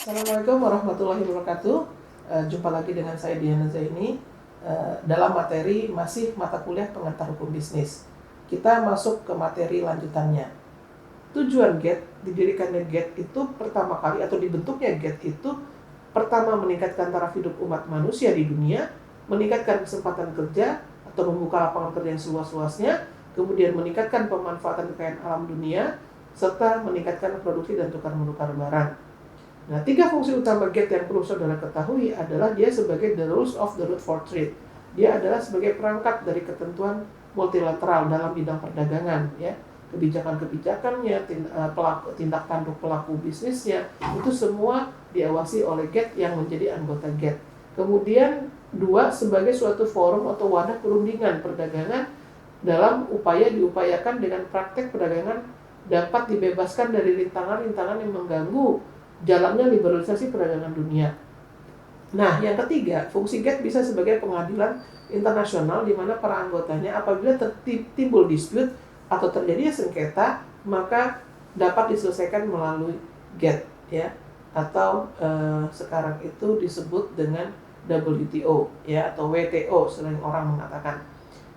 Assalamualaikum warahmatullahi wabarakatuh. Jumpa lagi dengan saya Diana Zaini dalam materi masih mata kuliah pengantar hukum bisnis. Kita masuk ke materi lanjutannya. Tujuan GATE, didirikannya GATE itu pertama kali atau dibentuknya GATE itu pertama meningkatkan taraf hidup umat manusia di dunia, meningkatkan kesempatan kerja atau membuka lapangan kerja yang seluas-luasnya, kemudian meningkatkan pemanfaatan kekayaan alam dunia, serta meningkatkan produksi dan tukar-menukar barang. Nah, 3 fungsi utama GATE yang perlu saudara ketahui adalah dia sebagai the rules of the road for trade. Dia adalah sebagai perangkat dari ketentuan multilateral dalam bidang perdagangan, ya. Kebijakan-kebijakannya, tindak tanduk pelaku bisnisnya, itu semua diawasi oleh GATE yang menjadi anggota GATE. Kemudian 2, sebagai suatu forum atau wadah perundingan perdagangan dalam diupayakan dengan praktek perdagangan dapat dibebaskan dari rintangan-rintangan yang mengganggu jalannya liberalisasi perdagangan dunia. Nah, yang ketiga, fungsi GATE bisa sebagai pengadilan internasional di mana para anggotanya apabila timbul dispute atau terjadi sengketa, maka dapat diselesaikan melalui GATE, ya, atau sekarang itu disebut dengan WTO, ya, atau WTO sering orang mengatakan.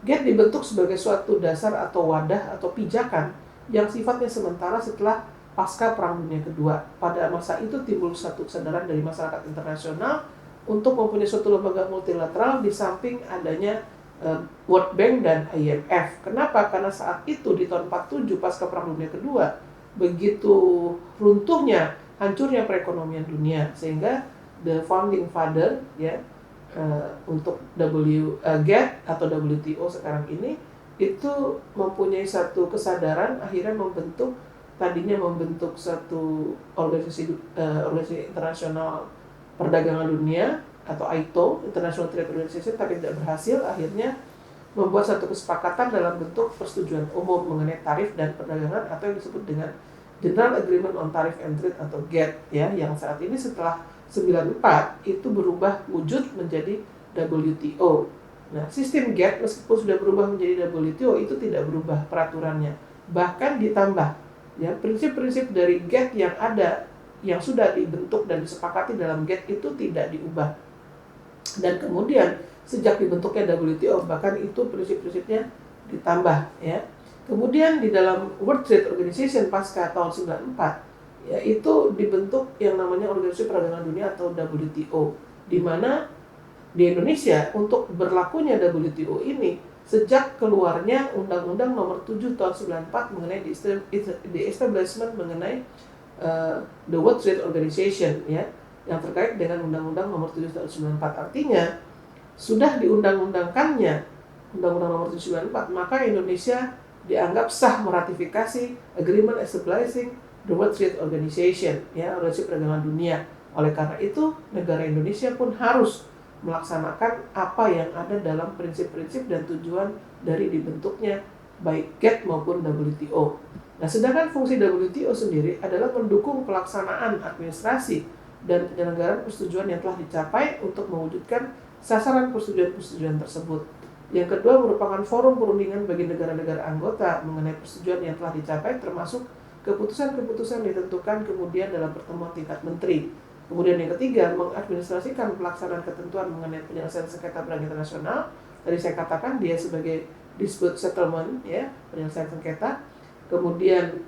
GATE dibentuk sebagai suatu dasar atau wadah atau pijakan yang sifatnya sementara setelah pasca Perang Dunia Kedua. Pada masa itu timbul satu kesadaran dari masyarakat internasional untuk mempunyai suatu lembaga multilateral di samping adanya World Bank dan IMF. Kenapa? Karena saat itu di tahun 47 pasca Perang Dunia Kedua, begitu runtuhnya, hancurnya perekonomian dunia, sehingga the founding father, ya, untuk GATT atau WTO sekarang ini itu mempunyai satu kesadaran, akhirnya tadinya membentuk satu organisasi internasional perdagangan dunia atau ITO, International Trade Organization, tapi tidak berhasil. Akhirnya membuat satu kesepakatan dalam bentuk persetujuan umum mengenai tarif dan perdagangan atau yang disebut dengan General Agreement on Tariff and Trade atau GATT, ya, yang saat ini setelah 94 itu berubah wujud menjadi WTO. Nah, sistem GATT meskipun sudah berubah menjadi WTO itu tidak berubah peraturannya, bahkan ditambah. Ya, prinsip-prinsip dari GATT yang sudah dibentuk dan disepakati dalam GATT itu tidak diubah. Dan kemudian sejak dibentuknya WTO bahkan itu prinsip-prinsipnya ditambah, ya. Kemudian di dalam World Trade Organization pasca tahun 94, ya, itu dibentuk yang namanya Organisasi Perdagangan Dunia atau WTO, di mana di Indonesia untuk berlakunya WTO ini sejak keluarnya Undang-Undang Nomor 7 Tahun 94 mengenai the establishment mengenai the World Trade Organization, ya, yang terkait dengan Undang-Undang Nomor 7 Tahun 94. Artinya sudah diundang-undangkannya Undang-Undang Nomor 7 Tahun 94, maka Indonesia dianggap sah meratifikasi Agreement Establishing the World Trade Organization, ya, Organisasi Perdagangan Dunia. Oleh karena itu, negara Indonesia pun harus melaksanakan apa yang ada dalam prinsip-prinsip dan tujuan dari dibentuknya baik GATT maupun WTO. Nah, sedangkan fungsi WTO sendiri adalah mendukung pelaksanaan administrasi dan penyelenggaraan persetujuan yang telah dicapai untuk mewujudkan sasaran persetujuan-persetujuan tersebut. Yang kedua merupakan forum perundingan bagi negara-negara anggota mengenai persetujuan yang telah dicapai, termasuk keputusan-keputusan ditentukan kemudian dalam pertemuan tingkat menteri. Kemudian yang ketiga, mengadministrasikan pelaksanaan ketentuan mengenai penyelesaian sengketa perdagangan internasional. Tadi saya katakan dia sebagai dispute settlement, ya, penyelesaian sengketa. Kemudian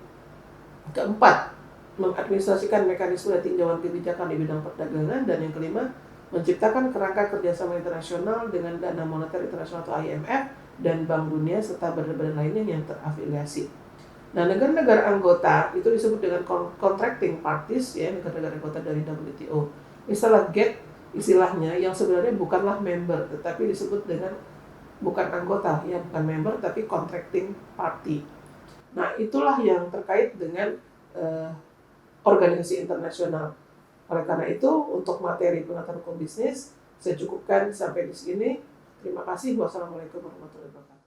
keempat, mengadministrasikan mekanisme dan tinjauan kebijakan di bidang perdagangan. Dan yang kelima, menciptakan kerangka kerjasama internasional dengan Dana Moneter Internasional atau IMF dan Bank Dunia serta badan-badan lainnya yang terafiliasi. Nah, negara-negara anggota itu disebut dengan contracting parties, ya, negara-negara anggota dari WTO. Istilah GATT, istilahnya yang sebenarnya bukanlah member, tetapi disebut dengan bukan anggota, ya, bukan member, tapi contracting party. Nah, itulah yang terkait dengan organisasi internasional. Oleh karena itu, untuk materi pengantar hukum bisnis, saya cukupkan sampai di sini. Terima kasih. Wassalamualaikum warahmatullahi wabarakatuh.